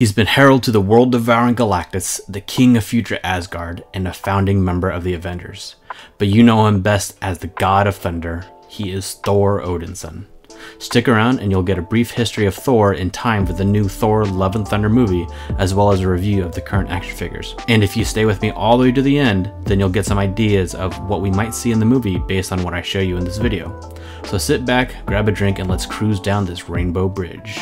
He's been heralded to the world-devouring Galactus, the king of future Asgard, and a founding member of the Avengers. But you know him best as the God of Thunder. He is Thor Odinson. Stick around and you'll get a brief history of Thor in time for the new Thor Love and Thunder movie, as well as a review of the current action figures. And if you stay with me all the way to the end, then you'll get some ideas of what we might see in the movie based on what I show you in this video. So sit back, grab a drink, and let's cruise down this rainbow bridge.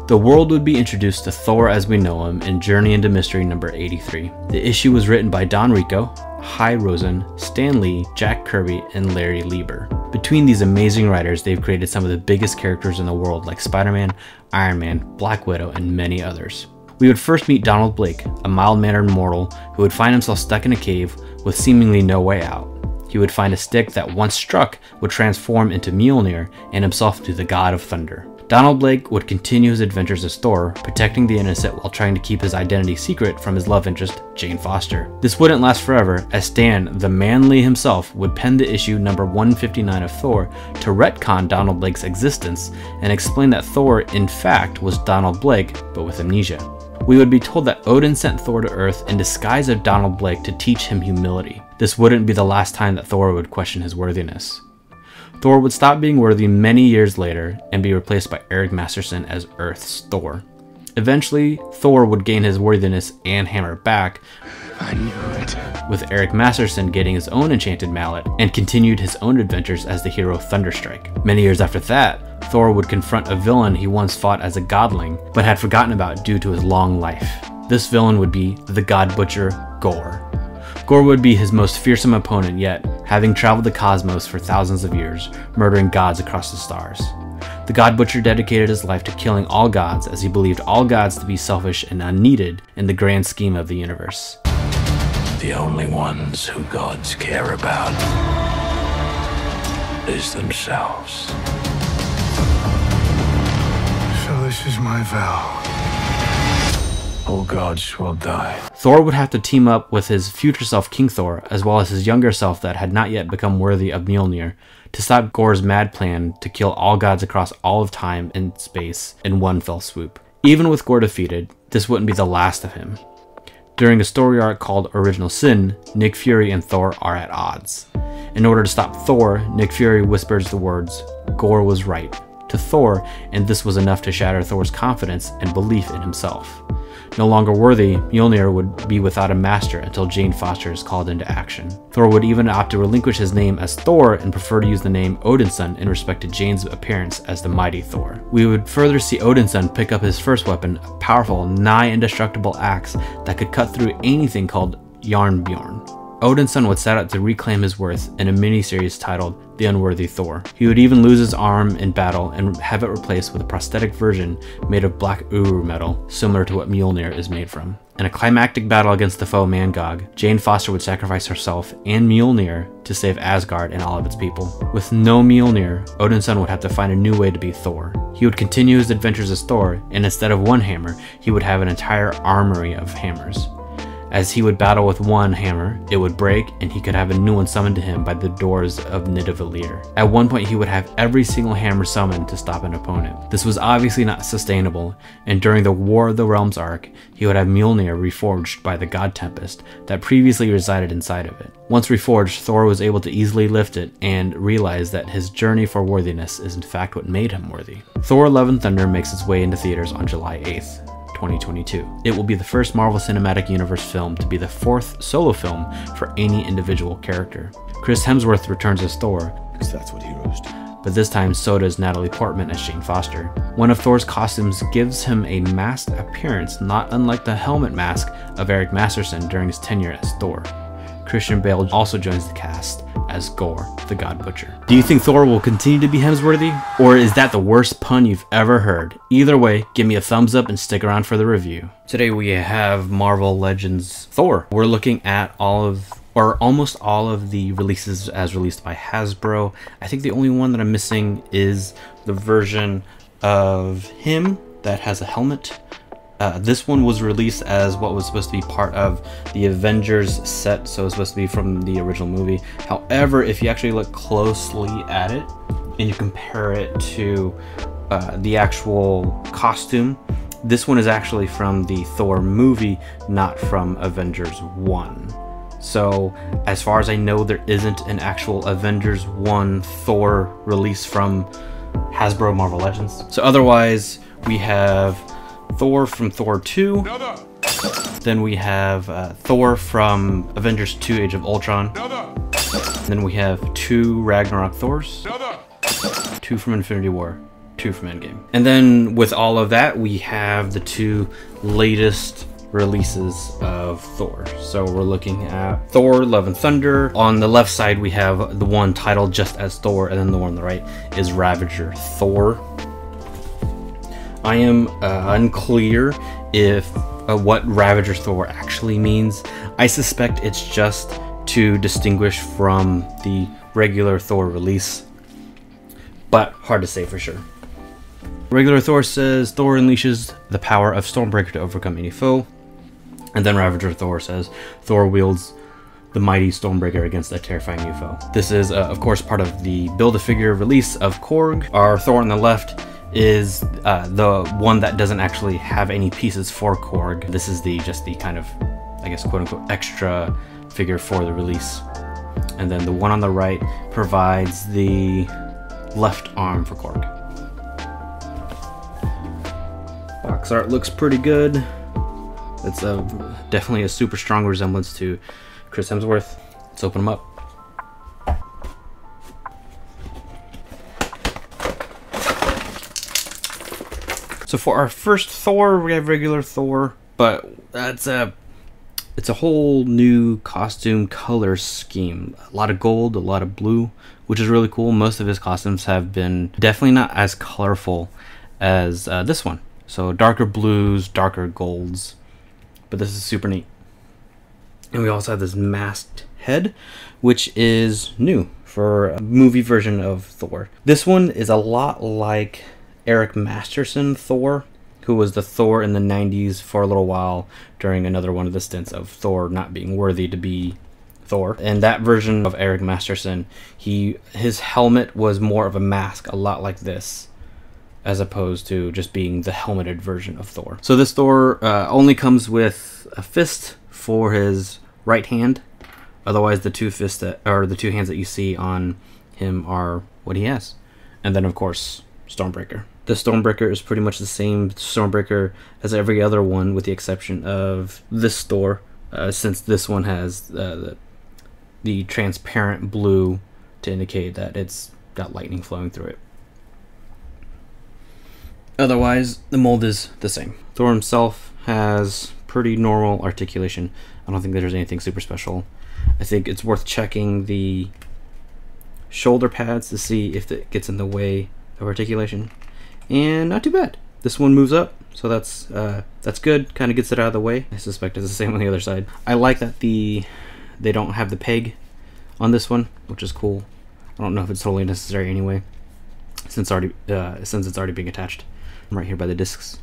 The world would be introduced to Thor as we know him in Journey into Mystery number 83. The issue was written by Don Rico, Hy Rosen, Stan Lee, Jack Kirby, and Larry Lieber. Between these amazing writers, they've created some of the biggest characters in the world like Spider-Man, Iron Man, Black Widow, and many others. We would first meet Donald Blake, a mild-mannered mortal who would find himself stuck in a cave with seemingly no way out. He would find a stick that once struck would transform into Mjolnir and himself into the God of Thunder. Donald Blake would continue his adventures as Thor, protecting the innocent while trying to keep his identity secret from his love interest, Jane Foster. This wouldn't last forever, as Stan, the man Lee himself, would pen the issue number 159 of Thor to retcon Donald Blake's existence and explain that Thor, in fact, was Donald Blake, but with amnesia. We would be told that Odin sent Thor to Earth in disguise of Donald Blake to teach him humility. This wouldn't be the last time that Thor would question his worthiness. Thor would stop being worthy many years later and be replaced by Eric Masterson as Earth's Thor. Eventually, Thor would gain his worthiness and hammer back, I knew it, with Eric Masterson getting his own enchanted mallet and continued his own adventures as the hero Thunderstrike. Many years after that, Thor would confront a villain he once fought as a godling, but had forgotten about due to his long life. This villain would be the God Butcher, Gorr. Gorr would be his most fearsome opponent yet, having traveled the cosmos for thousands of years, murdering gods across the stars. The God Butcher dedicated his life to killing all gods as he believed all gods to be selfish and unneeded in the grand scheme of the universe. The only ones who gods care about is themselves. So this is my vow. All gods will die. Thor would have to team up with his future self King Thor, as well as his younger self that had not yet become worthy of Mjolnir, to stop Gorr's mad plan to kill all gods across all of time and space in one fell swoop. Even with Gorr defeated, this wouldn't be the last of him. During a story arc called Original Sin, Nick Fury and Thor are at odds. In order to stop Thor, Nick Fury whispers the words, "Gorr was right," to Thor, and this was enough to shatter Thor's confidence and belief in himself. No longer worthy, Mjolnir would be without a master until Jane Foster is called into action. Thor would even opt to relinquish his name as Thor and prefer to use the name Odinson in respect to Jane's appearance as the mighty Thor. We would further see Odinson pick up his first weapon, a powerful, nigh indestructible axe that could cut through anything called Jarnbjorn. Odinson would set out to reclaim his worth in a miniseries titled The Unworthy Thor. He would even lose his arm in battle and have it replaced with a prosthetic version made of black Uru metal, similar to what Mjolnir is made from. In a climactic battle against the foe Mangog, Jane Foster would sacrifice herself and Mjolnir to save Asgard and all of its people. With no Mjolnir, Odinson would have to find a new way to be Thor. He would continue his adventures as Thor, and instead of one hammer, he would have an entire armory of hammers. As he would battle with one hammer, it would break and he could have a new one summoned to him by the doors of Nidavellir. At one point he would have every single hammer summoned to stop an opponent. This was obviously not sustainable, and during the War of the Realms arc, he would have Mjolnir reforged by the God Tempest that previously resided inside of it. Once reforged, Thor was able to easily lift it and realize that his journey for worthiness is in fact what made him worthy. Thor Love and Thunder makes its way into theaters on July 8th. 2022. It will be the first Marvel Cinematic Universe film to be the fourth solo film for any individual character. Chris Hemsworth returns as Thor, because that's what heroes do. But this time so does Natalie Portman as Jane Foster. One of Thor's costumes gives him a masked appearance, not unlike the helmet mask of Eric Masterson during his tenure as Thor. Christian Bale also joins the cast as Gorr, the God Butcher. Do you think Thor will continue to be Hemsworthy? Or is that the worst pun you've ever heard? Either way, give me a thumbs up and stick around for the review. Today we have Marvel Legends Thor. We're looking at almost all of the releases as released by Hasbro. I think the only one that I'm missing is the version of him that has a helmet. This one was released as what was supposed to be part of the Avengers set, so it's supposed to be from the original movie. However, if you actually look closely at it and you compare it to the actual costume, This one is actually from the Thor movie, not from Avengers 1. So as far as I know, there isn't an actual Avengers 1 Thor release from Hasbro Marvel Legends. So otherwise, we have Thor from Thor 2. Then we have Thor from Avengers 2 Age of Ultron. Then we have 2 Ragnarok Thors. 2 from Infinity War. 2 from Endgame. And then with all of that, we have the 2 latest releases of Thor. So we're looking at Thor Love and Thunder. On the left side, we have the one titled just as Thor, and then the one on the right is Ravager Thor. I am unclear if what Ravager Thor actually means. I suspect it's just to distinguish from the regular Thor release, but hard to say for sure. Regular Thor says Thor unleashes the power of Stormbreaker to overcome any foe. And then Ravager Thor says Thor wields the mighty Stormbreaker against a terrifying new foe. This is, of course, part of the Build-A-Figure release of Korg. Our Thor on the left is the one that doesn't actually have any pieces for Korg. This is just the kind of, I guess, quote-unquote, extra figure for the release. And then the one on the right provides the left arm for Korg. Box art looks pretty good. It's definitely a super strong resemblance to Chris Hemsworth. Let's open them up. So for our first Thor, we have regular Thor, but it's a whole new costume color scheme. A lot of gold, a lot of blue, which is really cool. Most of his costumes have been definitely not as colorful as this one. So darker blues, darker golds. But this is super neat. And we also have this masked head, which is new for a movie version of Thor. This one is a lot like Eric Masterson Thor, who was the Thor in the 90s for a little while during another one of the stints of Thor not being worthy to be Thor. And that version of Eric Masterson, his helmet was more of a mask, a lot like this, as opposed to just being the helmeted version of Thor. So this Thor only comes with a fist for his right hand. Otherwise, the 2 fists the 2 hands that you see on him are what he has. And then, of course, Stormbreaker. The Stormbreaker is pretty much the same Stormbreaker as every other one, with the exception of this Thor, since this one has the transparent blue to indicate that it's got lightning flowing through it. Otherwise, the mold is the same. Thor himself has pretty normal articulation. I don't think there's anything super special. I think it's worth checking the shoulder pads to see if it gets in the way of articulation. And not too bad. This one moves up, so that's good. Kind of gets it out of the way. I suspect it's the same on the other side. I like that they don't have the peg on this one, which is cool. I don't know if it's totally necessary anyway, since it's already being attached. I'm right here by the discs.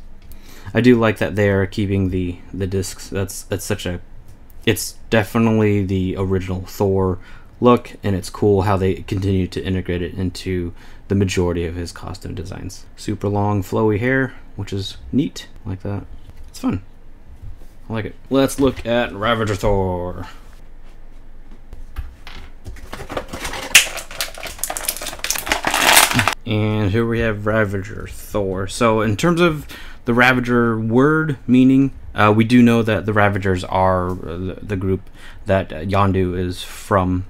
I do like that they are keeping the discs. It's definitely the original Thor look, and it's cool how they continue to integrate it into the majority of his costume designs. Super long flowy hair, which is neat. I like that. It's fun. I like it. Let's look at Ravager Thor. And here we have Ravager Thor. So in terms of the Ravager word meaning, we do know that the Ravagers are the group that Yondu is from.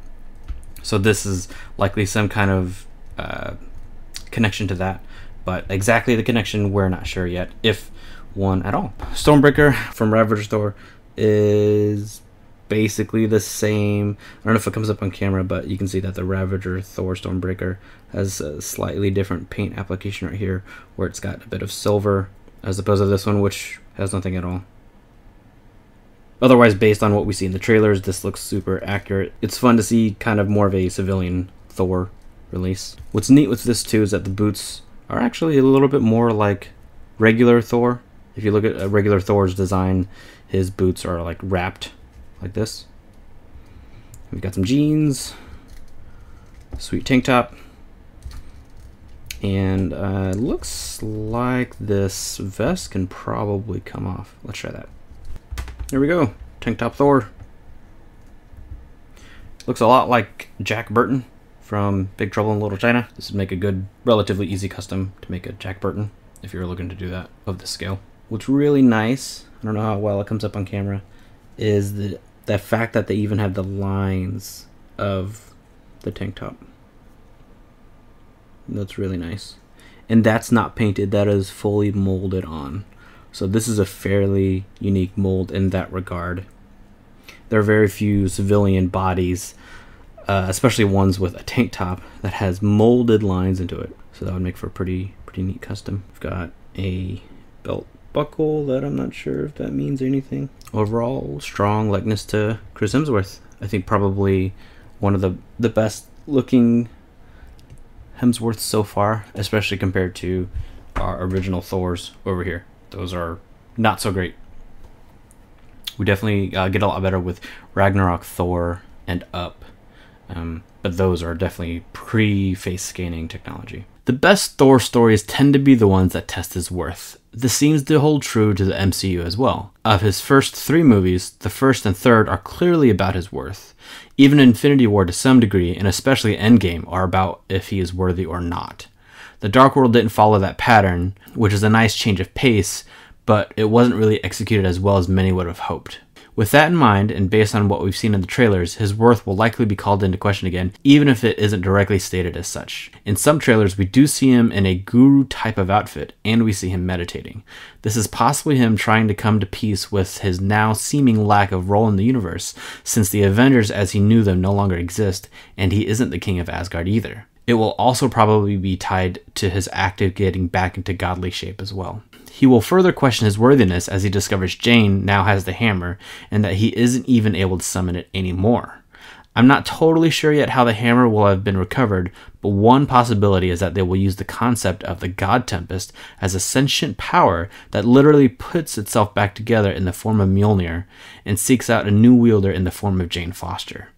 So this is likely some kind of connection to that. But exactly the connection, we're not sure yet, if one at all. Stormbreaker from Ravager Thor is basically the same. I don't know if it comes up on camera, but you can see that the Ravager Thor Stormbreaker has a slightly different paint application right here, where it's got a bit of silver as opposed to this one, which has nothing at all. Otherwise, based on what we see in the trailers, this looks super accurate. It's fun to see kind of more of a civilian Thor release. What's neat with this too is that the boots are actually a little bit more like regular Thor. If you look at regular Thor's design, his boots are like wrapped like this. We've got some jeans, sweet tank top, And looks like this vest can probably come off. Let's try that. There we go. Tank top Thor. Looks a lot like Jack Burton from Big Trouble in Little China. This would make a good, relatively easy custom to make a Jack Burton if you're looking to do that of this scale. What's really nice, I don't know how well it comes up on camera, is the fact that they even have the lines of the tank top. That's really nice. And that's not painted, that is fully molded on. So this is a fairly unique mold in that regard. There are very few civilian bodies, especially ones with a tank top, that has molded lines into it. So that would make for a pretty neat custom. We've got a belt buckle that I'm not sure if that means anything. Overall, strong likeness to Chris Hemsworth. I think probably one of the best looking Hemsworths so far, especially compared to our original Thors over here. Those are not so great. We definitely get a lot better with Ragnarok Thor and up, but those are definitely pre-face scanning technology. The best Thor stories tend to be the ones that test his worth. This seems to hold true to the MCU as well. Of his first 3 movies, the first and third are clearly about his worth. Even Infinity War to some degree, and especially Endgame, are about if he is worthy or not. The Dark World didn't follow that pattern, which is a nice change of pace, but it wasn't really executed as well as many would have hoped. With that in mind, and based on what we've seen in the trailers, his worth will likely be called into question again, even if it isn't directly stated as such. In some trailers, we do see him in a guru type of outfit, and we see him meditating. This is possibly him trying to come to peace with his now seeming lack of role in the universe, since the Avengers as he knew them no longer exist, and he isn't the king of Asgard either. It will also probably be tied to his act of getting back into godly shape as well. He will further question his worthiness as he discovers Jane now has the hammer and that he isn't even able to summon it anymore. I'm not totally sure yet how the hammer will have been recovered, but one possibility is that they will use the concept of the God Tempest as a sentient power that literally puts itself back together in the form of Mjolnir and seeks out a new wielder in the form of Jane Foster.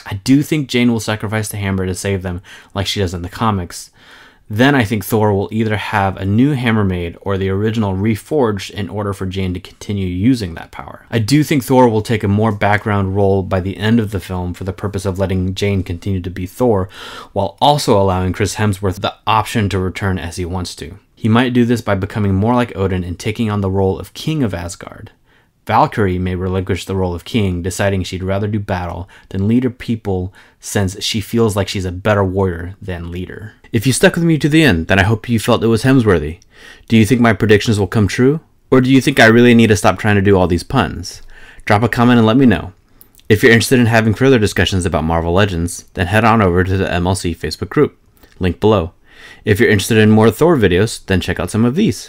I do think Jane will sacrifice the hammer to save them like she does in the comics. Then I think Thor will either have a new hammer made or the original reforged in order for Jane to continue using that power. I do think Thor will take a more background role by the end of the film for the purpose of letting Jane continue to be Thor, while also allowing Chris Hemsworth the option to return as he wants to. He might do this by becoming more like Odin and taking on the role of King of Asgard. Valkyrie may relinquish the role of king, deciding she'd rather do battle than lead her people since she feels like she's a better warrior than leader. If you stuck with me to the end, then I hope you felt it was Hemsworthy. Do you think my predictions will come true? Or do you think I really need to stop trying to do all these puns? Drop a comment and let me know. If you're interested in having further discussions about Marvel Legends, then head on over to the MLC Facebook group. Link below. If you're interested in more Thor videos, then check out some of these.